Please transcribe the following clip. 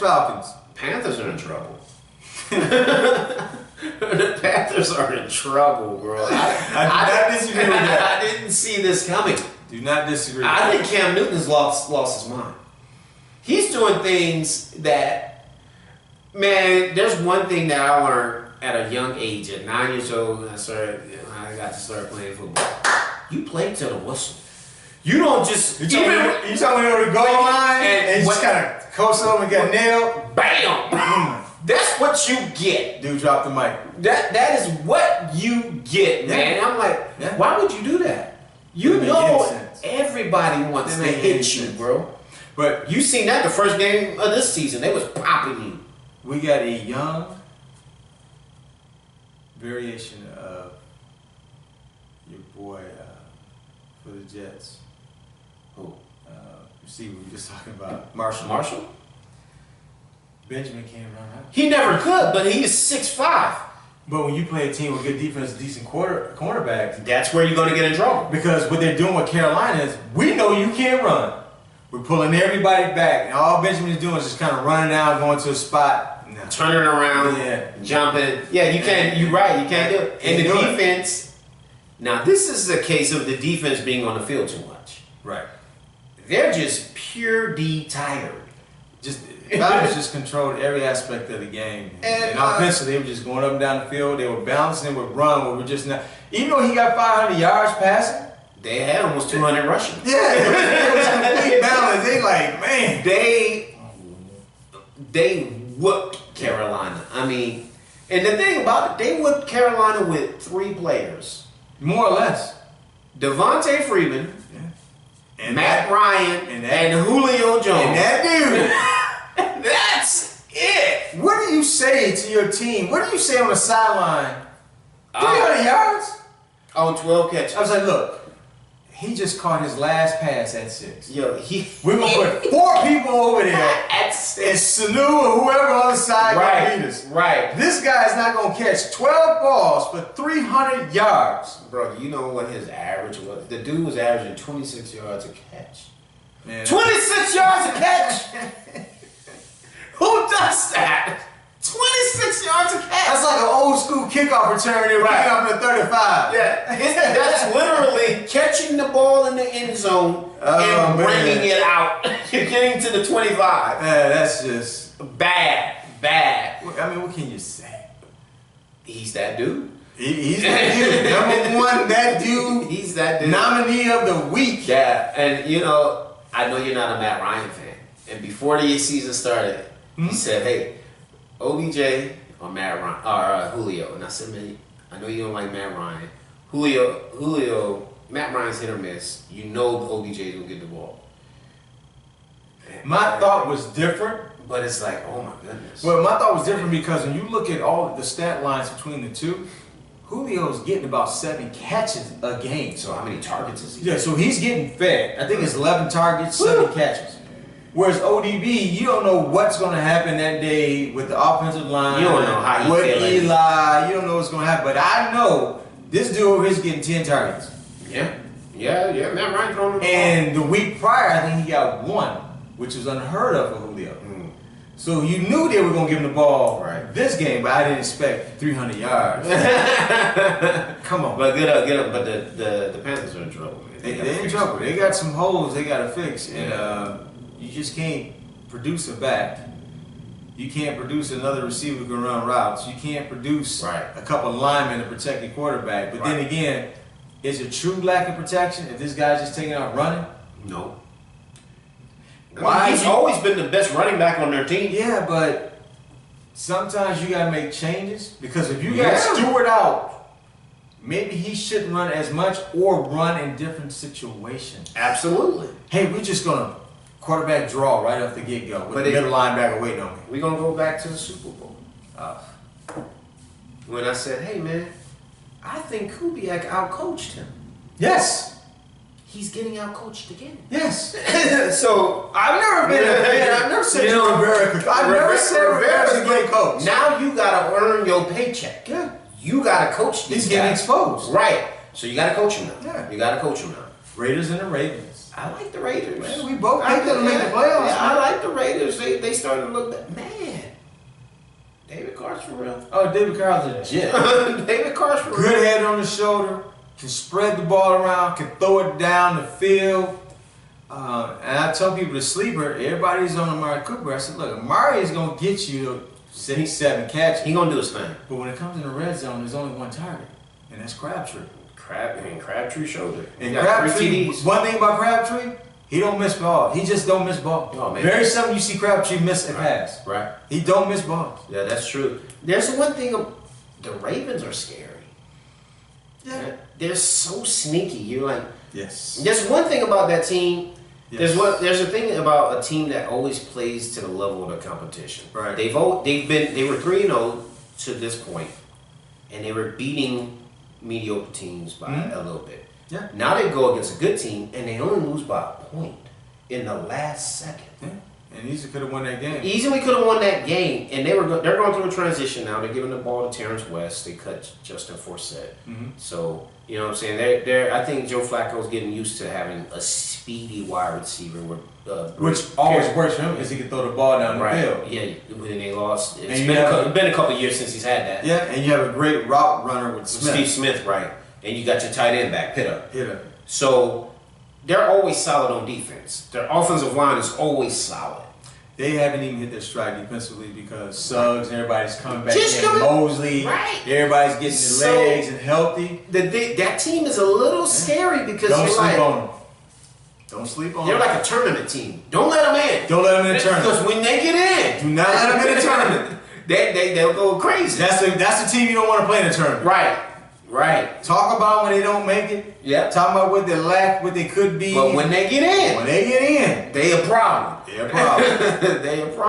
Falcons? Panthers are in trouble. The Panthers are in trouble, bro. I do not disagree with that. I didn't see this coming. Do not disagree. I think Cam Newton's lost his mind. He's doing things that, man, there's one thing that I learned at a young age. At 9 years old, when I got to start playing football. You play to the whistle. You don't just... You telling me over the goal line and just kind of coast over and get nailed? Bam! That's what you get. Dude, drop the mic. That is what you get, man. I'm like, why would you do that? You know everybody wants to hit you, bro. But you seen that the first game of this season. They was popping you. We got a young variation of your boy for the Jets. Who? See, we were just talking about Marshall? Benjamin can't run out. He never could, but he is 6'5". But when you play a team with good defense, decent cornerbacks, that's where you're going to get in trouble. Because what they're doing with Carolina is, we know you can't run. We're pulling everybody back, and all Benjamin's doing is just kind of running out, going to a spot, turning around, jumping. Yeah, you can't. You're right. You can't do it. And the defense. Now, this is a case of the defense being on the field too much. Right. They're just pure tired. Falcons just controlled every aspect of the game. And offensively, they were just going up and down the field. They were balancing with run, where we're just not. Even though he got 500 yards passing, they had almost 200 rushing. Yeah, it was complete balance. They like, man. They whooped Carolina. I mean, and the thing about it, they whooped Carolina with 3 players. More or less. Devontae Freeman, and Matt Ryan, and Julio Jones. And that dude. That's it. What do you say to your team? What do you say on the sideline? 300 yards? On 12 catches. I was like, look, he just caught his last pass at 6. Yo, we're going to put 4 people over there at 6. And Sanu or whoever on the side can beat us. Right. This guy's not going to catch 12 balls for 300 yards. Bro, you know what his average was? The dude was averaging 26 yards a catch. Man. 26 yards a catch? Who does that? 26 yards a catch. That's like an old school kickoff return. They were kicking off in the 35. Yeah, that's literally catching the ball in the end zone and bringing it out. You're getting to the 25. That's just bad. I mean, what can you say? He's that dude. He's that dude. Number one, that dude. He's that dude. Nominee of the week. Yeah, and you know, I know you're not a Matt Ryan fan. And before the season started, he said, hey, OBJ or Matt Ryan, or Julio. And I said, man, I know you don't like Matt Ryan. Julio, Matt Ryan's hit or miss. You know OBJ will get the ball. My thought was different. But it's like, oh my goodness. Well, my thought was different because when you look at all the stat lines between the two, Julio's getting about 7 catches a game. So how many targets is he? Yeah, so he's getting fed. I think it's 11 targets, 7 catches. Whereas ODB, you don't know what's going to happen that day with the offensive line. You don't know how he's with Eli. You don't know what's going to happen. But I know this dude over here is getting 10 targets. Yeah. Matt Ryan throwing the ball. And the week prior, I think he got 1, which was unheard of for Julio. So you knew they were going to give him the ball this game, but I didn't expect 300 yards. Come on. But get up. But the Panthers are in trouble, man. They're in trouble. They got some holes they got to fix. And you just can't produce a back. You can't produce another receiver who can run routes. You can't produce a couple of linemen to protect your quarterback. But then again, is it true lack of protection if this guy's just taking out running? No. Why? He's always been the best running back on their team. Yeah, but sometimes you got to make changes. Because if you got Stewart out, maybe he shouldn't run as much or run in different situations. Absolutely. Hey, we're just going to quarterback draw right off the get-go with the middle linebacker waiting on me. We're going to go back to the Super Bowl. When I said, hey, man, I think Kubiak outcoached him. Yes. He's getting outcoached again. Yes. So I've never been a fan. I've never said Rivera's a great coach. Now you gotta earn your paycheck. Yeah. You gotta coach these guys. He's getting exposed. Right. So you gotta coach him now. Yeah. You gotta coach him now. Raiders and the Ravens. I like the Raiders. Man, we both picked them to make the playoffs. Yeah, I like the Raiders. They starting to look that man. David Carr's for real. Oh, David Carr's legit. David Carr's for real. Good head on the shoulder, can spread the ball around, can throw it down the field. And I tell people the sleeper, everybody's on Amari Cooper. I said, look, Amari is going to get you 6, 7 catches. He going to do his thing. But when it comes in the red zone, there's only one target, and that's Crabtree. Crabtree shoulder. And Crabtree, one thing about Crabtree, he don't miss balls. He just don't miss balls. Oh, man. Very seldom you see Crabtree miss a pass. Right. He don't miss balls. Yeah, that's true. There's one thing, the Ravens are scary. Yeah. They're so sneaky. You're like, yes. There's one thing about that team. Yes. There's a thing about a team that always plays to the level of the competition. Right. They were 3-0 to this point, and they were beating mediocre teams by a little bit. Yeah. Now they go against a good team and they only lose by a point in the last second. Yeah. And easily could have won that game. Easily could have won that game, and they're going through a transition now. They're giving the ball to Terrence West. They cut Justin Forsett. So you know what I'm saying. I think Joe Flacco's getting used to having a speedy wide receiver, which always works for him because he can throw the ball down the field. Yeah, when they lost, it's been a couple years since he's had that. Yeah, and you have a great route runner with Smith. Steve Smith, right? And you got your tight end back, Pitta. Pitta. So they're always solid on defense. Their offensive line is always solid. They haven't even hit their stride defensively because Suggs and everybody's coming back Just in. Mosley, right. Everybody's getting their legs and healthy. That team is a little scary because don't you're sleep like, on them. Don't sleep on they're them. like a tournament team. Don't let them in. Don't let them in the tournament. Because when they get in, do not let them in the tournament. They'll go crazy. That's the team you don't want to play in the tournament. Right. Talk about when they don't make it. Yeah. Talk about what they lack, what they could be. But when they get in, they a problem. they a problem.